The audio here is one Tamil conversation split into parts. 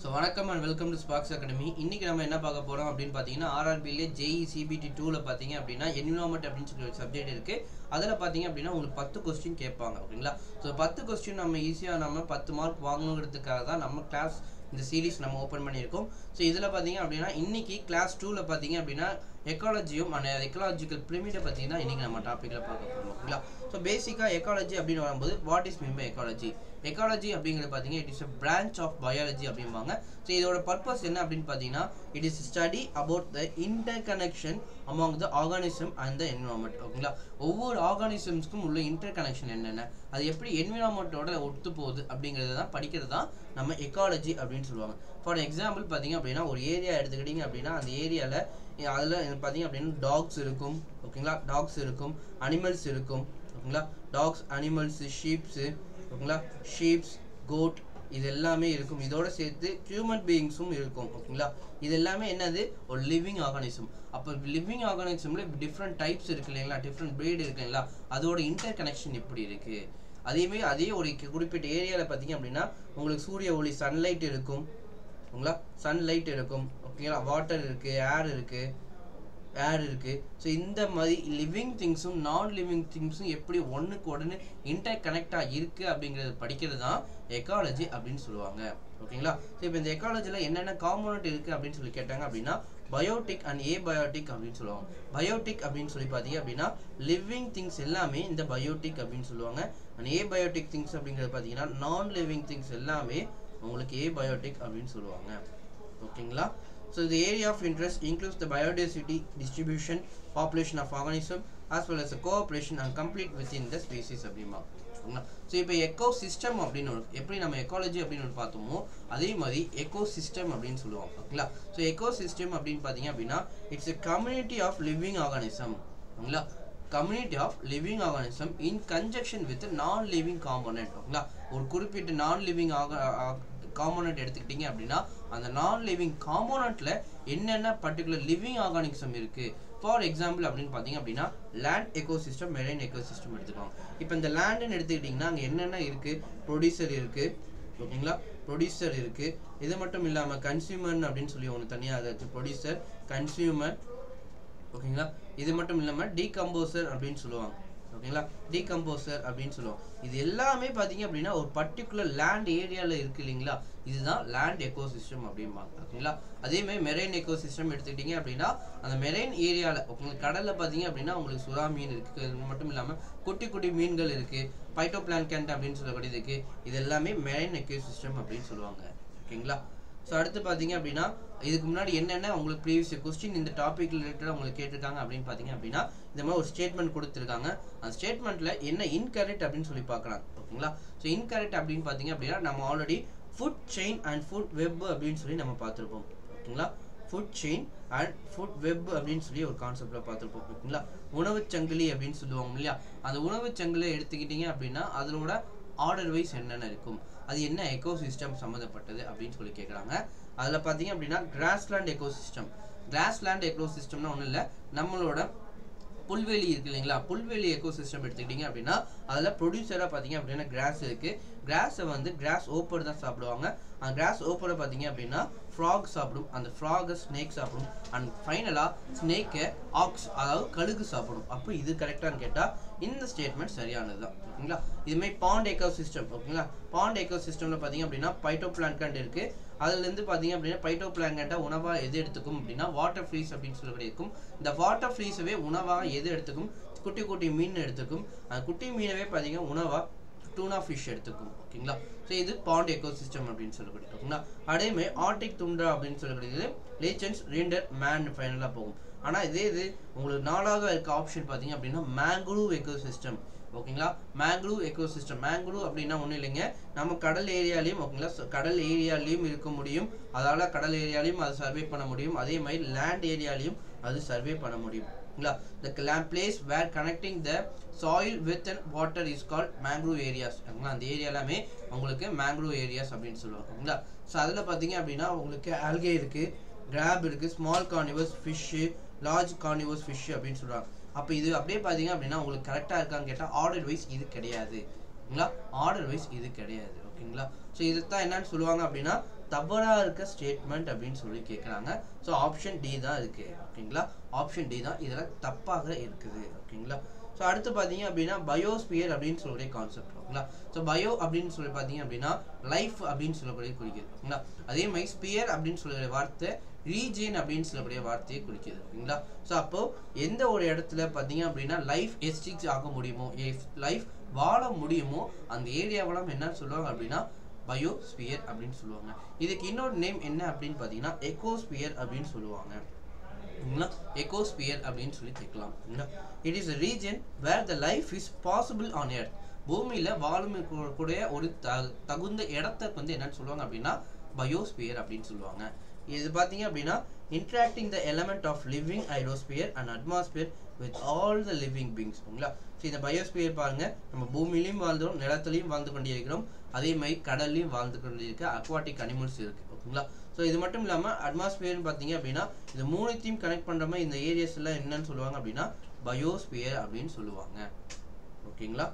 So வணக்கம் and welcome to Sparks Academy. இன்னைக்கு நம்ம என்ன பார்க்க போறோம் அப்படினு பாத்தீங்கன்னா RRB-ல JEE CBT 2 ல பாத்தீங்க அப்படினா environment அப்படினு சொல்லி ஒரு சப்ஜெக்ட் இருக்கு. அதல பாத்தீங்க அப்படினா உங்களுக்கு 10 क्वेश्चन கேட்பாங்க ஓகேங்களா. சோ 10 क्वेश्चन நம்ம ஈஸியா நம்ம 10 மார்க் வாங்கணும்ங்கிறதுக்காக தான் நம்ம கிளாஸ் இந்த சீரிஸ் நம்ம ஓபன் பண்ணியிருக்கோம். சோ இதல பாத்தீங்க அப்படினா இன்னைக்கு கிளாஸ் 2 ல பாத்தீங்க அப்படினா எக்காலஜியும் and ecological pyramid பத்தி தான் இன்னைக்கு நம்ம டாபிக்ல பார்க்க போறோம் ஓகேங்களா. சோ பேசிக்கா எக்காலஜி அப்படினு வரும்போது what is mean by ecology? Ecology அப்படிங்கிறது பாத்தீங்க it is a branch of biology அப்படிம்பாங்க. சோ இதோட பர்பஸ் என்ன அப்படினு பாத்தீங்கன்னா it is study about the interconnection among the organism and the environment ஓகேங்களா. ஒவ்வொரு ஆர்கானிசம்ஸ்க்கும் உள்ள இன்டர்கனெக்ஷன் என்னென்ன அது எப்படி என்விரான்மென்ட்டோட ஒத்து போகுது அப்படிங்கறத தான் படிக்கிறது தான் நம்ம எக்காலஜி அப்படினு சொல்லுவாங்க. ஃபார் எக்ஸாம்பிள் பாத்தீங்க அப்படினா ஒரு ஏரியா எடுத்துக்கிட்டீங்க அப்படினா அந்த ஏரியால அதுல பாத்தீங்க அப்படினா டாக்ஸ் இருக்கும் ஓகேங்களா. டாக்ஸ் இருக்கும், அனிமல்ஸ் இருக்கும் ஓகேங்களா. டாக்ஸ், அனிமல்ஸ், ஷீப்ஸ் ஓகேங்களா. ஷீப்ஸ், கோட் இது எல்லாமே இருக்கும். இதோட சேர்த்து ஹியூமன் பீயிங்ஸும் இருக்கும் ஓகேங்களா. இது எல்லாமே என்னது ஒரு லிவிங் ஆர்கானிசம். அப்ப லிவிங் ஆர்கானிசம்ல டிஃபரண்ட் டைப்ஸ் இருக்கு இல்லைங்களா, டிஃபரண்ட் பிரீட் இருக்கு இல்லைங்களா, அதோட இன்டர் கனெக்ஷன் எப்படி இருக்கு. அதே ஒரு குறிப்பிட்ட ஏரியால பாத்தீங்க அப்படின்னா உங்களுக்கு சூரிய ஒளி சன்லைட் இருக்கும் ஓகேங்களா. சன்லைட் இருக்கும் ஓகேங்களா. வாட்டர் இருக்கு, ஏர் இருக்கு. ஸோ இந்த மாதிரி லிவிங் திங்ஸும் நான் லிவிங் திங்ஸும் எப்படி ஒன்றுக்கு உடனே இன்டர் கனெக்டாக இருக்குது அப்படிங்கிறது படிக்கிறது தான் எக்காலஜி அப்படின்னு சொல்லுவாங்க ஓகேங்களா. ஸோ இப்போ இந்த எக்காலஜியில் என்னென்ன காம்போனன்ட் இருக்குது அப்படின்னு சொல்லி கேட்டாங்க அப்படின்னா பயோட்டிக் அண்ட் ஏபயோட்டிக் அப்படின்னு சொல்லுவாங்க. பயோட்டிக் அப்படின்னு சொல்லி பார்த்தீங்க அப்படின்னா லிவிங் திங்ஸ் எல்லாமே இந்த பயோட்டிக் அப்படின்னு சொல்லுவாங்க. அண்ட் ஏபயோட்டிக் திங்ஸ் அப்படிங்கிறது பார்த்தீங்கன்னா நான் லிவிங் திங்ஸ் எல்லாமே உங்களுக்கு ஏபயோட்டிக் அப்படின்னு சொல்லுவாங்க ஓகேங்களா. So the area of interest includes the biodiversity, distribution, population of organism as well as the cooperation and complete within the species அப்படிமா. ஸோ இப்போ எக்கோசிஸ்டம் அப்படின்னு எப்படி நம்ம எக்காலஜி அப்படின்னு பார்த்தோமோ அதே மாதிரி எக்கோசிஸ்டம் அப்படின்னு சொல்லுவோம் ஓகேங்களா. ஸோ எக்கோசிஸ்டம் அப்படின்னு பார்த்தீங்க அப்படின்னா it's a community of living organism ஓகேங்களா. Community of living organism in conjunction with non living component ஓகேங்களா. ஒரு குறிப்பிட்ட நான் லிவிங் காம்போனன்ட் எடுத்துக்கிட்டீங்க அப்படின்னா அந்த நான் லிவிங் காம்போனன்ட்ல என்னென்ன பர்டிகுலர் லிவிங் ஆர்கானிசம் இருக்கு. ஃபார் எக்ஸாம்பிள் அப்படின்னு பார்த்தீங்க அப்படின்னா லேண்ட் எக்கோசிஸ்டம், மெரைன் எக்கோசிஸ்டம் எடுத்துக்கோங்க. இப்போ இந்த லேண்டுன்னு எடுத்துக்கிட்டிங்கன்னா அங்கே என்னென்ன இருக்கு, ப்ரொடியூசர் இருக்கு ஓகேங்களா. ப்ரொடியூசர் இருக்கு. இது மட்டும் இல்லாமல் கன்சியூமர் அப்படின்னு சொல்லி ஒன்று தனியாக இருக்கு. ப்ரொடியூசர், கன்சியூமர் ஓகேங்களா. இது மட்டும் இல்லாமல் டீகம்போசர் அப்படின்னு சொல்லுவாங்க ஓகேங்களா. டீகம்போசர் அப்படின்னு சொல்லுவோம். இது எல்லாமே பார்த்தீங்க அப்படின்னா ஒரு பர்டிகுலர் லேண்ட் ஏரியாவில் இருக்கு இல்லைங்களா. இதுதான் லேண்ட் எக்கோசிஸ்டம் அப்படிம்பாங்க ஓகேங்களா. அதே மாதிரி மெரைன் எக்கோசிஸ்டம் எடுத்துக்கிட்டீங்க அப்படின்னா அந்த மெரைன் ஏரியாவில் உங்களுக்கு கடலில் பார்த்தீங்க அப்படின்னா உங்களுக்கு சுறா மீன் இருக்கு. இது மட்டும் இல்லாமல் குட்டி குட்டி மீன்கள் இருக்கு, பைட்டோபிளாங்கண்ட் அப்படின்னு சொல்லக்கூடியது இருக்கு. இது எல்லாமே மெரைன் எக்கோசிஸ்டம் அப்படின்னு சொல்லுவாங்க ஓகேங்களா. ஸோ அடுத்து பார்த்தீங்க அப்படின்னா இதுக்கு முன்னாடி என்னென்ன உங்களுக்கு ப்ரீவியஸ் கொஸ்டின் இந்த டாபிக் ரிலேட்டடாக உங்களுக்கு கேட்டிருக்காங்க அப்படின்னு பார்த்தீங்க அப்படின்னா இந்த மாதிரி ஒரு ஸ்டேட்மெண்ட் கொடுத்துருக்காங்க. அந்த ஸ்டேட்மெண்ட்டில் என்ன இன்கரெக்ட் அப்படின்னு சொல்லி பார்க்கலாம் ஓகேங்களா. ஸோ இன்கரெக்ட் அப்படின்னு பார்த்தீங்க அப்படின்னா நம்ம already food chain and food web அப்படின்னு சொல்லி நம்ம பார்த்துருப்போம் ஓகேங்களா. Food chain and food web அப்படின்னு சொல்லி ஒரு கான்செப்டில் பார்த்துருப்போம் ஓகேங்களா. உணவுச் சங்கிலி அப்படின்னு சொல்லுவாங்க இல்லையா. அந்த உணவுச் சங்கிலி எடுத்துக்கிட்டீங்க அப்படின்னா அதனோட ஆர்டர் வைஸ் என்னென்ன இருக்கும், அது என்ன எக்கோசிஸ்டம் சம்மந்தப்பட்டது அப்படின்னு சொல்லி கேட்குறாங்க. அதில் பார்த்தீங்க அப்படின்னா கிராஸ்லேண்ட் எக்கோசிஸ்டம். கிராஸ்லேண்ட் எக்கோசிஸ்டம்னா ஒன்றும் இல்லை, நம்மளோட புல்வெளி இருக்கு இல்லைங்களா. புல்வெளி எக்கோசிஸ்டம் எடுத்துக்கிட்டீங்க அப்படின்னா அதில் ப்ரொடியூசராக பார்த்தீங்க அப்படின்னா கிராஸ் இருக்கு. கிராஸை வந்து கிராஸ் ஓப்பர் தான் சாப்பிடுவாங்க. அந்த கிராஸ் ஓப்பரை பார்த்தீங்க அப்படின்னா ஃப்ராக் சாப்பிடும், அந்த ஃப்ராகை ஸ்னேக் சாப்பிடும், அண்ட் ஃபைனலாக ஸ்னேக்கை ஆக்ஸ் அதாவது கழுகு சாப்பிடும். அப்போ இது கரெக்டானு கேட்டால் இந்த ஸ்டேட்மெண்ட் சரியானது தான் ஓகேங்களா. இதுமாதிரி பாண்ட் எக்கோசிஸ்டம் ஓகேங்களா. பாண்ட் எக்கோசிஸ்டமில் பார்த்தீங்க அப்படின்னா பைட்டோபிளாங்கண்ட் இருக்கு. அதுலேருந்து பார்த்தீங்க அப்படின்னா பைட்டோபிளாங்கண்ட்டை உணவாக எது எடுத்துக்கும் அப்படின்னா வாட்டர் ஃப்ரீஸ் அப்படின்னு சொல்லக்கூடிய இருக்கும். இந்த வாட்டர் ஃப்ரீஸவே உணவாக எது எடுத்துக்கும், குட்டி குட்டி மீன் எடுத்துக்கும். அந்த குட்டி மீனவே பார்த்தீங்கன்னா உணவாக டூனா ஃபிஷ் எடுத்துக்கும் ஓகேங்களா. ஸோ இது பாண்ட் எக்கோசிஸ்டம் அப்படின்னு சொல்லக்கூடிய ஓகேங்களா. அதேமாதிரி ஆர்டிக் துண்டா அப்படின்னு சொல்லக்கூடியது லேச்சன்ஸ் ரீண்டர் மேன் ஃபைனலாக போகும். ஆனால் இது உங்களுக்கு நாலாவது இருக்க ஆப்ஷன் பார்த்தீங்க அப்படின்னா மேங்க்ரூவ் எக்கோசிஸ்டம் ஓகேங்களா. Mangrove ecosystem. மேங்க்ரூவ் அப்படின்னா ஒன்றும் இல்லைங்க, நம்ம கடல் ஏரியாலையும் ஓகேங்களா கடல் ஏரியாலையும் இருக்க முடியும். அதால் கடல் ஏரியாலையும் அது சர்வே பண்ண முடியும். அதே மாதிரி லேண்ட் ஏரியாலையும் அது சர்வே பண்ண முடியும் ஓகேங்களா. The place where connecting the soil with and water is called mangrove areas ஓகேங்களா. அந்த ஏரியா எல்லாமே உங்களுக்கு மேங்க்ரூவ் ஏரியாஸ் அப்படின்னு சொல்லுவாங்க ஓகேங்களா. ஸோ அதில் பார்த்தீங்க அப்படின்னா உங்களுக்கு ஆல்கே இருக்கு, கிராப் இருக்கு, small carnivores fish, large carnivores fish அப்படின்னு சொல்கிறாங்க. அப்போ இது அப்படியே பார்த்தீங்க அப்படின்னா உங்களுக்கு கரெக்டாக இருக்கான்னு கேட்டால் ஆர்டர் வைஸ் இது கிடையாது ஓகேங்களா. ஆர்டர் வைஸ் இது கிடையாது ஓகேங்களா. ஸோ இதுதான் என்னன்னு சொல்லுவாங்க அப்படின்னா தவறாக இருக்க ஸ்டேட்மெண்ட் அப்படின்னு சொல்லி கேட்குறாங்க. ஸோ ஆப்ஷன் டி தான் இருக்கு. ஓகேங்களா, ஆப்ஷன் டி தான் இதில் தப்பாக இருக்குது. ஓகேங்களா. ஸோ அடுத்து பார்த்தீங்க அப்படின்னா பயோஸ்பியர் அப்படின்னு சொல்லக்கூடிய கான்செப்ட். ஓகேங்களா. ஸோ பயோ அப்படின்னு சொல்லி பார்த்தீங்க அப்படின்னா லைஃப் அப்படின்னு சொல்லக்கூடிய குறிக்குது. ஓகேங்களா. அதே மாதிரி ஸ்பியர் அப்படின்னு சொல்லக்கூடிய வார்த்தை ரீஜியன் அப்படின்னு சொல்லக்கூடிய வார்த்தையை குறிக்குது. ஓகேங்களா. ஸோ அப்போ எந்த ஒரு இடத்துல பார்த்தீங்க அப்படின்னா லைஃப் எஸ்டிக்ஸ் ஆக முடியுமோ, லைஃப் வாழ முடியுமோ அந்த ஏரியாவெல்லாம் என்ன சொல்லுவாங்க அப்படின்னா பயோஸ்பியர் அப்படின்னு சொல்லுவாங்க. இதுக்கு இன்னொரு நேம் என்ன அப்படின்னு பார்த்தீங்கன்னா எக்கோஸ்பியர் அப்படின்னு சொல்லுவாங்க. எக்கோஸ்பியர் அப்படின்னு சொல்லி கேட்கலாம். It is a region where the life is possible on earth. பூமியில வாழும் கூடிய ஒரு தகுந்த இடத்தை வந்து என்னன்னு சொல்லுவாங்க அப்படின்னா பயோஸ்பியர் அப்படின்னு சொல்லுவாங்க. இது பார்த்தீங்க அப்படின்னா interacting the element of living hydrosphere and atmosphere with all the living beings. ஓகேங்களா. ஸோ இந்த பயோஸ்பியர் பாருங்க, நம்ம பூமியிலையும் வாழ்ந்தோம், நிலத்திலையும் வாழ்ந்து கொண்டே இருக்கிறோம், அதே மாதிரி கடல்லையும் வாழ்ந்து கொண்டே இருக்க அக்வாட்டிக் அனிமல்ஸ் இருக்கு. ஓகேங்களா. ஸோ இது மட்டும் இல்லாமல் அட்மாஸ்பியர்னு பார்த்தீங்க அப்படின்னா இது மூணுத்தையும் கனெக்ட் பண்ணுற மாதிரி இந்த ஏரியாஸ் எல்லாம் என்னன்னு சொல்லுவாங்க அப்படின்னா பயோஸ்பியர் அப்படின்னு சொல்லுவாங்க. ஓகேங்களா.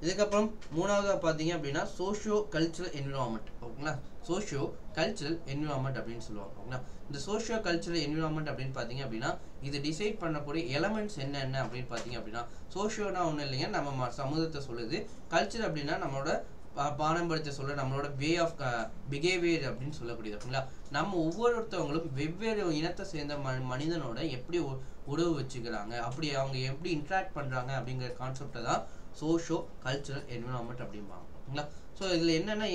இதுக்கப்புறம் மூணாவதாக பார்த்தீங்க அப்படின்னா சோஷியோ கல்ச்சுரல் என்விரான்மெண்ட். ஓகேங்களா. சோஷியோ கல்ச்சுரல் என்விரான்மெண்ட் அப்படின்னு சொல்லுவாங்க. ஓகேங்களா. இந்த சோஷியோ கல்ச்சுரல் என்விரான்மெண்ட் அப்படின்னு பார்த்தீங்க அப்படின்னா இது டிசைட் பண்ணக்கூடிய எலமெண்ட்ஸ் என்னென்ன அப்படின்னு பார்த்தீங்க அப்படின்னா சோஷியோனா ஒன்றும் இல்லைங்க, நம்ம சமூகத்தை சொல்லுது. கல்ச்சர் அப்படின்னா நம்மளோட பாரம்பரியத்தை சொல்ல, நம்மளோட வே ஆஃப் பிஹேவியர் அப்படின்னு சொல்லக்கூடியது. ஓகேங்களா. நம்ம ஒவ்வொருத்தவங்களும் வெவ்வேறு இனத்தை சேர்ந்த மனிதனோட எப்படி உறவு வச்சுக்கிறாங்க, அப்படி அவங்க எப்படி இன்ட்ராக்ட் பண்ணுறாங்க அப்படிங்கிற கான்செப்டை தான் சோஷியோ கல்ச்சுரல் என்விரான்மெண்ட் அப்படிம்பாங்க. ஓகேங்களா. ஸோ இதில் என்னென்ன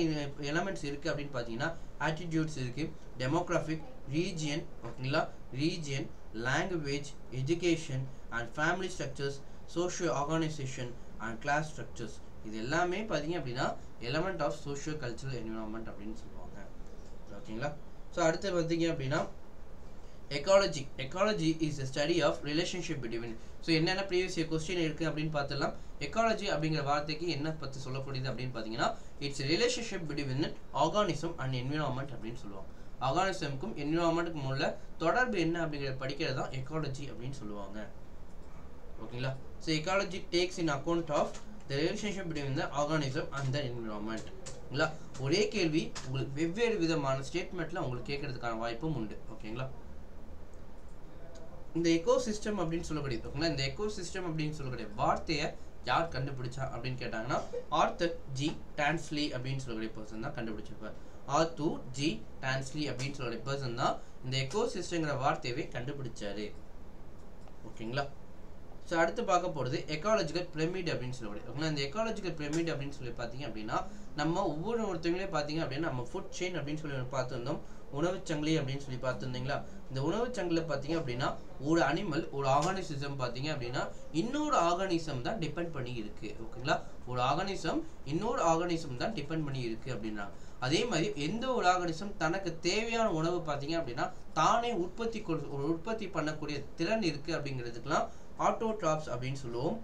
எலமெண்ட்ஸ் இருக்குது அப்படின்னு பார்த்தீங்கன்னா ஆட்டிடியூட்ஸ் இருக்குது, டெமோக்ராஃபிக், ரீஜியன். ஓகேங்களா. Region, language, education and family structures, socio organisation and class structures. இது எல்லாமே பார்த்தீங்க அப்படின்னா element of socio cultural environment அப்படின்னு சொல்லுவாங்க. ஓகேங்களா. ஸோ அடுத்து பார்த்தீங்க அப்படின்னா ecology. Ecology is a study of relationship between. So என்னென்ன ப்ரீவியஸ் கொஸ்டின் இருக்குது அப்படின்னு பார்த்துடலாம். எக்காலஜி அப்படிங்கிற வார்த்தைக்கு என்ன பற்றி சொல்லக்கூடியது அப்படின்னு பார்த்தீங்கன்னா it's relationship between organism and environment அப்படின்னு சொல்லுவாங்க. ஆர்கானிசமுக்கும் என்விரான்மெண்ட்டுக்கும் உள்ள தொடர்பு என்ன அப்படிங்கிறத படிக்கிறது தான் எக்காலஜி அப்படின்னு சொல்லுவாங்க. ஓகேங்களா. So ecology takes in account of the relationship between the organism and the environment. ஓகேங்களா. ஒரே கேள்வி உங்களுக்கு வெவ்வேறு விதமான ஸ்டேட்மெண்ட்ல உங்களுக்கு கேட்கறதுக்கான வாய்ப்பும் உண்டு. ஓகேங்களா. இந்த எக்கோசிஸ்டம் அப்படின்னு சொல்லக்கூடியது. ஓகேங்களா. இந்த எக்கோசிஸ்டம் அப்படின்னு சொல்லக்கூடிய வார்த்தையை யார் கண்டுபிடிச்சா அப்படின்னு கேட்டாங்கன்னா ஆர்தர் ஜி டான்ஸ்லி அப்படின்னு சொல்லக்கூடிய பர்சன் தான் கண்டுபிடிச்சிருப்பார். ஆர்தர் ஜி டான்ஸ்லி அப்படின்னு சொல்லக்கூடிய பர்சன் தான் இந்த எக்கோசிஸ்டம்ங்கிற வார்த்தையவே கண்டுபிடிச்சாரு. ஓகேங்களா. ஸோ அடுத்து பார்க்க போகிறது எக்காலஜிக்கல் பிரமிட் அப்படின்னு சொல்லக்கூடிய. ஓகேங்களா. இந்த எக்காலஜிக்கல் பிரமிட் அப்படின்னு சொல்லி பார்த்தீங்க அப்படின்னா நம்ம ஒவ்வொருத்தவங்களே பார்த்தீங்க அப்படின்னா நம்ம ஃபுட் செயின் அப்படின்னு சொல்லி பார்த்துருந்தோம், உணவுச்சங்கிலி அப்படின்னு சொல்லி பார்த்துருந்தீங்களா. இந்த உணவுச்சங்கிலில் பார்த்தீங்க அப்படின்னா ஒரு அனிமல், ஒரு ஆர்கானிசம் பார்த்தீங்க அப்படின்னா இன்னொரு ஆர்கானிசம் தான் டிபெண்ட் பண்ணி இருக்கு. ஓகேங்களா. ஒரு ஆர்கானிசம் இன்னொரு ஆர்கானிசம் தான் டிபெண்ட் பண்ணி இருக்கு அப்படின்னா அதே மாதிரி எந்த ஒரு ஆர்கானிசம் தனக்கு தேவையான உணவு பார்த்தீங்க அப்படின்னா தானே உற்பத்தி பண்ணக்கூடிய திறன் இருக்கு அப்படிங்கிறதுக்கெல்லாம் ஆட்டோட்ராப்ஸ் அப்படின்னு சொல்லுவோம்.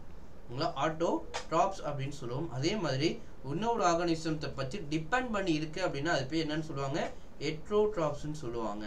ஆட்டோட்ராப்ஸ் அப்படின்னு சொல்லுவோம். அதே மாதிரி இன்னொரு ஆர்கானிசத்தை பற்றி டிபெண்ட் பண்ணி இருக்கு அப்படின்னா அது பேர் என்னன்னு சொல்லுவாங்க, ஹெட்ரோட்ராப்ஸ்ன்னு சொல்லுவாங்க.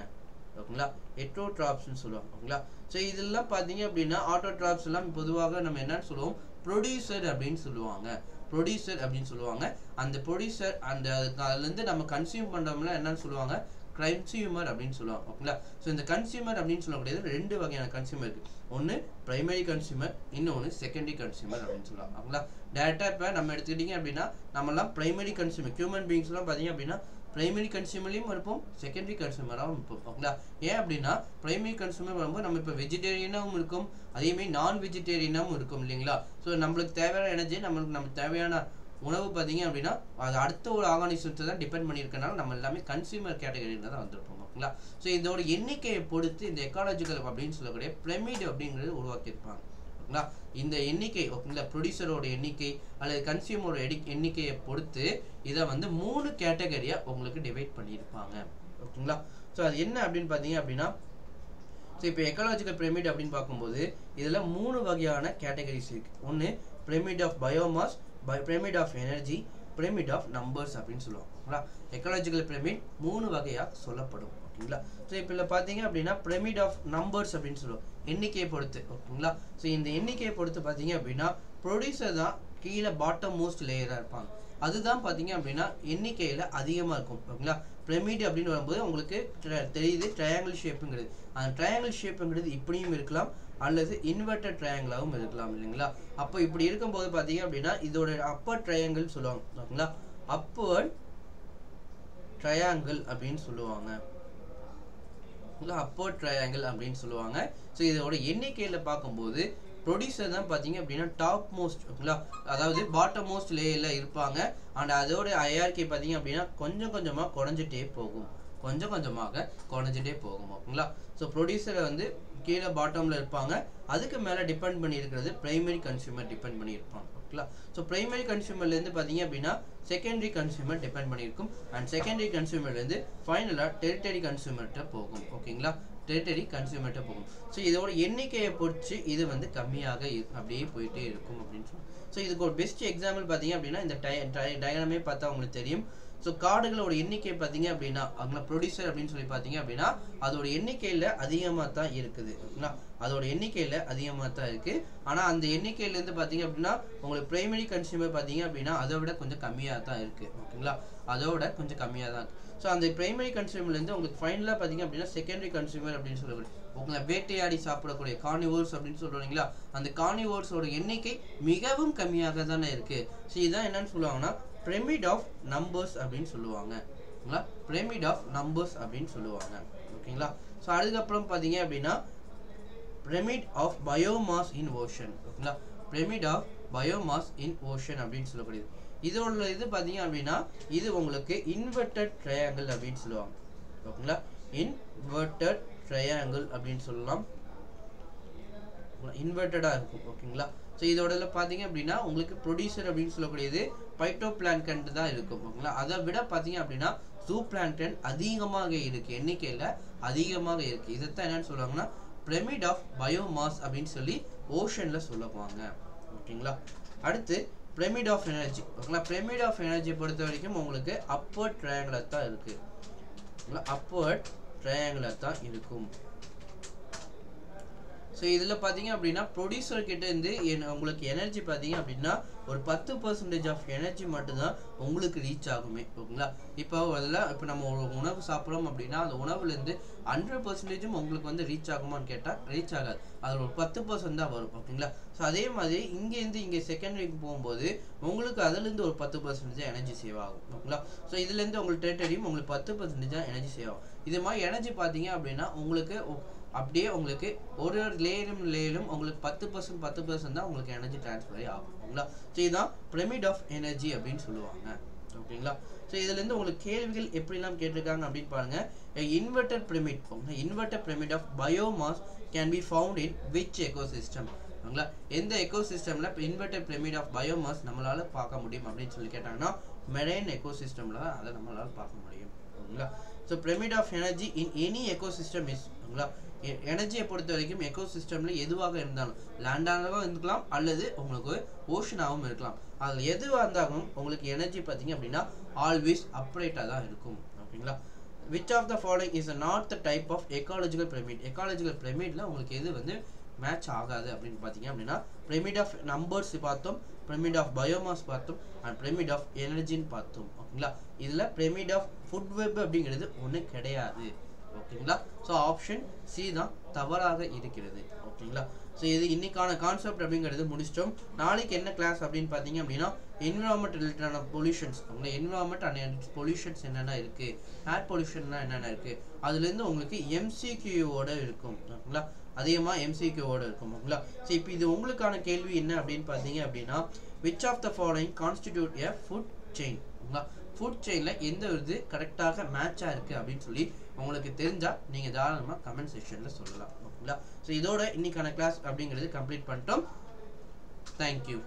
ஓகேங்களா. ஹெட்ரோட்ராப்ஸ்ன்னு சொல்லுவாங்க. ஓகேங்களா. ஸோ இதெல்லாம் பார்த்தீங்க அப்படின்னா ஆட்டோட்ராப்ஸ் எல்லாம் பொதுவாக நம்ம என்னன்னு சொல்லுவோம், ப்ரொடியூசர் அப்படின்னு சொல்லுவாங்க. ப்ரொடியூசர் அப்படின்னு சொல்லுவாங்க. அந்த ப்ரொடியூசர் அந்த அதுலேருந்து நம்ம கன்சியூம் பண்ணுறோம்னா என்னன்னு சொல்லுவாங்க, கன்சியூமர் அப்படின்னு சொல்லுவாங்க. ஓகேங்களா. ஸோ இந்த கன்சியூமர் அப்படின்னு சொல்லக்கூடியது ரெண்டு வகையான கன்சியூமர் இருக்குது. ஒன்று பிரைமரி கன்சியூமர், இன்னொன்று செகண்டரி கன்சியூமர் அப்படின்னு சொல்லுவாங்க. ஓகேங்களா. டேரெக்டாக இப்போ நம்ம எடுத்துக்கிட்டிங்க அப்படின்னா நம்மலாம் பிரைமரி கன்சியூமர், ஹியூமன் பீயிங்ஸ்லாம் பார்த்தீங்க அப்படின்னா பிரைமரி கன்சியூமர்லையும் இருப்போம், செகண்டரி கன்சியூமராகவும் இருப்போம். ஓகேங்களா. ஏன் அப்படின்னா பிரைமரி கன்சியூமர் வரும்போது நம்ம இப்போ வெஜிடேரியனாகவும் இருக்கும், அதேமாதிரி நான் வெஜிடேரியனாகவும் இருக்கும் இல்லைங்களா. ஸோ நம்மளுக்கு தேவையான எனர்ஜி, நமக்கு தேவையான உணவு பார்த்தீங்க அப்படின்னா அது அடுத்த ஒரு ஆர்கானிசத்தை தான் டிபெண்ட் பண்ணியிருக்கனால நம்ம எல்லாமே கன்சியூமர் கேட்டகரியில் தான் வந்துருப்போம். ஓகேங்களா. ஸோ இதோட எண்ணிக்கையை பொறுத்து இந்த எக்காலஜிக்கல் அப்படின்னு சொல்லக்கூடிய பிரமிட் அப்படிங்கிறது உருவாக்கியிருப்பாங்க. ஓகேங்களா. இந்த எண்ணிக்கை ஓகேங்களா ப்ரொடியூசரோட எண்ணிக்கை அல்லது கன்சியூமரோட எண்ணிக்கையை பொறுத்து இதை வந்து 3 கேட்டகரியாக உங்களுக்கு டிவைட் பண்ணியிருப்பாங்க. ஓகேங்களா. ஸோ அது என்ன அப்படின்னு பார்த்தீங்க அப்படின்னா ஸோ இப்போ எக்காலஜிக்கல் பிரமிட் அப்படின்னு பார்க்கும்போது இதில் 3 வகையான கேட்டகரிஸ் இருக்குது. ஒன்று pyramid of biomass, pyramid of energy, pyramid of numbers அப்படின்னு சொல்லுவாங்க. ஓகேங்களா. எக்காலஜிக்கல் பிரமிட் 3 வகையாக சொல்லப்படும். ஓகேங்களா. ஸோ இப்போ இதில் பார்த்தீங்க அப்படின்னா பிரமிட் ஆஃப் நம்பர்ஸ் அப்படின்னு சொல்லுவோம், எண்ணிக்கையை பொறுத்து. ஓகேங்களா. ஸோ இந்த எண்ணிக்கையை பொறுத்து பார்த்தீங்க அப்படின்னா ப்ரொடியூசர் தான் கீழே பாட்டம் மோஸ்ட் லேயரா இருப்பாங்க. அதுதான் பாத்தீங்க அப்படின்னா எண்ணிக்கையில அதிகமா இருக்கும். ஓகேங்களா? பிரமிட் அப்படின்னு வரும்போது உங்களுக்கு தெரியுது ட்ரையாங்கிள் ஷேப்புங்கிறது. அந்த ட்ரையாங்கிள் ஷேப்புங்கிறது இப்படியும் இருக்கலாம் அல்லது இன்வெர்டட் ட்ரையாங்கிளாகவும் இருக்கலாம் இல்லைங்களா? அப்போ இப்படி இருக்கும்போது பாத்தீங்க அப்படின்னா இதோட அப்பர் ட்ரையாங்கிள் சொல்லுவாங்க. ஓகேங்களா? அப்பர் ட்ரையாங்கிள் அப்படின்னு சொல்லுவாங்க. அப்பர் ட்ரையாங்கிள் அப்படின்னு சொல்லுவாங்க. ஸோ இதோட எண்ணிக்கையில பார்க்கும்போது ப்ரொடியூசர் தான் பார்த்தீங்க அப்படின்னா டாப் மோஸ்ட், ஓகேங்களா, அதாவது பாட்டம் மோஸ்ட் லேயரில் இருப்பாங்க. அண்ட் அதோட ஐஆர்கே பார்த்தீங்க அப்படின்னா கொஞ்சம் கொஞ்சமாக குறைஞ்சிட்டே போகும், கொஞ்சம் கொஞ்சமாக குறைஞ்சிட்டே போகும். ஓகேங்களா? ஸோ ப்ரொடியூசரை வந்து கீழே பாட்டமில் இருப்பாங்க. அதுக்கு மேலே டிபெண்ட் பண்ணி இருக்கிறது பிரைமரி கன்சியூமர் டிபெண்ட் பண்ணி இருப்பாங்க. ஓகேங்களா? ஸோ பிரைமரி கன்சியூமர்லேருந்து பார்த்தீங்க அப்படின்னா செகண்டரி கன்சியூமர் டிபெண்ட் பண்ணியிருக்கும். அண்ட் செகண்டரி கன்சியூமர்லேருந்து ஃபைனலாக டெரிட்டரி கன்சியூமர்கிட்ட போகும். ஓகேங்களா? டெரிட்டரி கன்சியூமர்கிட்ட போகும். ஸோ இதோட எண்ணிக்கையை பொறுத்து இது வந்து கம்மியாக அப்படியே போயிட்டே இருக்கும் அப்படின்னு சொல்லி. ஸோ இதுக்கு ஒரு பெஸ்ட் எக்ஸாம்பிள் பார்த்தீங்க அப்படின்னா இந்த டயக்ராமே பார்த்தா உங்களுக்கு தெரியும். ஸோ கார்டுகளோட எண்ணிக்கை பார்த்தீங்க அப்படின்னா அங்கே ப்ரொடியூசர் அப்படின்னு சொல்லி பார்த்தீங்க அப்படின்னா அதோட எண்ணிக்கையில் அதிகமாக தான் இருக்குது. ஓகேங்களா? அதோட எண்ணிக்கையில் அதிகமாக தான் இருக்குது. ஆனால் அந்த எண்ணிக்கையிலேருந்து பார்த்தீங்க அப்படின்னா உங்களுக்கு பிரைமரி கன்சியூமர் பார்த்தீங்க அப்படின்னா அதை விட கொஞ்சம் கம்மியாக தான் இருக்குது. ஓகேங்களா? அதோட கொஞ்சம் கம்மியாக தான் இருக்குது. ஸோ அந்த பிரைமரி கன்சியூமர்லேருந்து உங்களுக்கு ஃபைனலாக பார்த்தீங்க அப்படின்னா செகண்டரி கன்சியூமர் அப்படின்னு சொல்லக்கூடிய உங்களை வேட்டையாடி சாப்பிடக்கூடிய கார்னிவோர்ஸ் அப்படின்னு சொல்கிறீங்களா, அந்த கார்னிவோர்ஸோட எண்ணிக்கை மிகவும் கம்மியாக தானே இருக்குது. ஸோ இதுதான் என்னன்னு சொல்லுவாங்கன்னா பிரமிட் ஆஃப் நம்பர்ஸ் அப்படின்னு சொல்லுவாங்க. ஓகேங்களா? பிரமிட் ஆஃப் நம்பர்ஸ் அப்படின்னு சொல்லுவாங்க. ஓகேங்களா? ஸோ அதுக்கப்புறம் பார்த்தீங்க அப்படின்னா pyramid of biomass in ocean. ஓகேங்களா? Pyramid of biomass in ocean அப்படின்னு சொல்லக்கூடியது. இதோட இது பார்த்தீங்க அப்படின்னா இது உங்களுக்கு இன்வெர்டட் ட்ரையாங்கிள் அப்படின்னு சொல்லுவாங்க. ஓகேங்களா? இன்வெர்டட் ட்ரையாங்கிள் அப்படின்னு சொல்லலாம். இன்வெர்டடாக இருக்கும். ஓகேங்களா? ஸோ இதோட பார்த்தீங்க அப்படின்னா உங்களுக்கு ப்ரொடியூசர் அப்படின்னு சொல்லக்கூடியது பைட்டோ பிளான்டன் தான் இருக்கும். ஓகேங்களா? அதை விட பார்த்தீங்க அப்படின்னா ஜூ பிளான்டன் அதிகமாக இருக்குது, எண்ணிக்கையில் அதிகமாக இருக்குது. இதைத்தான் என்னன்னு சொல்லுவாங்கன்னா பிரமிட் ஆஃப் பயோமாஸ் அப்படின்னு சொல்லி ஓஷனில் சொல்லுவாங்க. ஓகேங்களா? அடுத்து பிரமிட் ஆஃப் எனர்ஜி. ஓகேங்களா? பிரமிட் ஆஃப் எனர்ஜி பொறுத்த வரைக்கும் உங்களுக்கு அப்பர் ட்ரையாங்கிளாக தான் இருக்குது. அப்பர் ட்ரையாங்கிளாக தான் இருக்கும். ஸோ இதில் பார்த்தீங்க அப்படின்னா ப்ரொடியூசர் கிட்ட இருந்து உங்களுக்கு எனர்ஜி பார்த்தீங்க அப்படின்னா ஒரு 10% ஆஃப் எனர்ஜி மட்டும்தான் உங்களுக்கு ரீச் ஆகுமே. ஓகேங்களா? இப்போ நம்ம ஒரு உணவு சாப்பிட்றோம் அப்படின்னா அந்த உணவுலேருந்து 100% உங்களுக்கு வந்து ரீச் ஆகுமான்னு கேட்டால் ரீச் ஆகாது. அதில் ஒரு 10% தான் வரும். ஓகேங்களா? ஸோ அதே மாதிரி இங்கேருந்து இங்கே செகண்டரிக்கு போகும்போது உங்களுக்கு அதுலேருந்து ஒரு 10% எனர்ஜி சேவ் ஆகும். ஓகேங்களா? ஸோ இதுலேருந்து உங்களுக்கு டெரிட்டரியும் உங்களுக்கு 10% எனர்ஜி சேவ் ஆகும். இது மாதிரி எனர்ஜி பார்த்தீங்க அப்படின்னா உங்களுக்கு அப்படியே உங்களுக்கு ஒரு லேயரும் உங்களுக்கு 10% தான் உங்களுக்கு எனர்ஜி டிரான்ஸ்ஃபரே ஆகும். ஓகேங்களா? ஸோ இதுதான் பிரமிட் ஆஃப் எனர்ஜி அப்படின்னு சொல்லுவாங்க. ஓகேங்களா? ஸோ இதுலேருந்து உங்களுக்கு கேள்விகள் எப்படிலாம் கேட்டிருக்காங்க அப்படின்னு பாருங்க. Inverted pyramid, inverted pyramid of biomass can be found in which ecosystem. ஓகேங்களா? எந்த எக்கோசிஸ்டமில் இன்வெர்டட் பிரமிட் ஆஃப் பயோமாஸ் நம்மளால பார்க்க முடியும் அப்படின்னு சொல்லி கேட்டாங்கன்னா மெரைன் எக்கோசிஸ்டமில் தான் அதை நம்மளால பார்க்க முடியும். ஓகேங்களா? So pyramid of energy in any ecosystem is, ஓகேங்களா, எனர்ஜியை பொறுத்த வரைக்கும் எக்கோசிஸ்டம்ல எதுவாக இருந்தாலும் லேண்டாகவும் இருக்கலாம் அல்லது உங்களுக்கு ஓஷனாகவும் இருக்கலாம். அதில் எதுவாக இருந்தாலும் உங்களுக்கு எனர்ஜி பார்த்தீங்க அப்படின்னா ஆல்வேஸ் அப்ரேட்டாக தான் இருக்கும். ஓகேங்களா? Which of the following is not the type of ecological pyramid. Ecological பிரமிட்ல உங்களுக்கு எது வந்து மேட்ச் ஆகாது அப்படின்னு பார்த்தீங்க அப்படின்னா பிரமிட் ஆஃப் நம்பர்ஸ் பார்த்தோம், பிரமிட் ஆஃப் பயோமாஸ் பார்த்தோம், அண்ட் பிரமிட் ஆஃப் எனர்ஜின்னு பார்த்தோம். ஓகேங்களா? இதில் பிரமிட் ஆஃப் ஃபுட் வெப் அப்படிங்கிறது ஒன்று கிடையாது. ஓகேங்களா? ஸோ ஆப்ஷன் சி தான் தவறாக இருக்கிறது. ஓகேங்களா? ஸோ இது இன்னைக்கான கான்செப்ட் அப்படிங்கிறது முடிச்சிட்டோம். நாளைக்கு என்ன கிளாஸ் அப்படின்னு பார்த்தீங்க அப்படின்னா என்விரான்மெண்ட் ரிலேட்டடான பொல்யூஷன்ஸ், உங்களை என்விரான்மெண்ட் அண்ட் பொல்யூஷன்ஸ் என்னென்ன இருக்குது, ஏர் பொல்யூஷன்லாம் என்னென்ன இருக்குது, அதுலேருந்து உங்களுக்கு எம்சிக்யூவோட இருக்கும். ஓகேங்களா? அதிகமாக எம்சிக்யூவோட இருக்கும். ஓகேங்களா? ஸோ இப்போ இது உங்களுக்கான கேள்வி என்ன அப்படின்னு பார்த்தீங்க அப்படின்னா which of the following constitute a food chain. ஓகேங்களா? ஃபுட் செயினில் எந்த இது கரெக்டாக மேட்சாக இருக்குது அப்படின்னு சொல்லி உங்களுக்கு தெரிஞ்சால் நீங்கள் தாராளமாக கமெண்ட் செக்ஷனில் சொல்லலாம். ஓகேங்களா? ஸோ இதோட இன்னைக்கான கிளாஸ் அப்படிங்கிறது கம்ப்ளீட் பண்ணிட்டோம். தேங்க்யூ.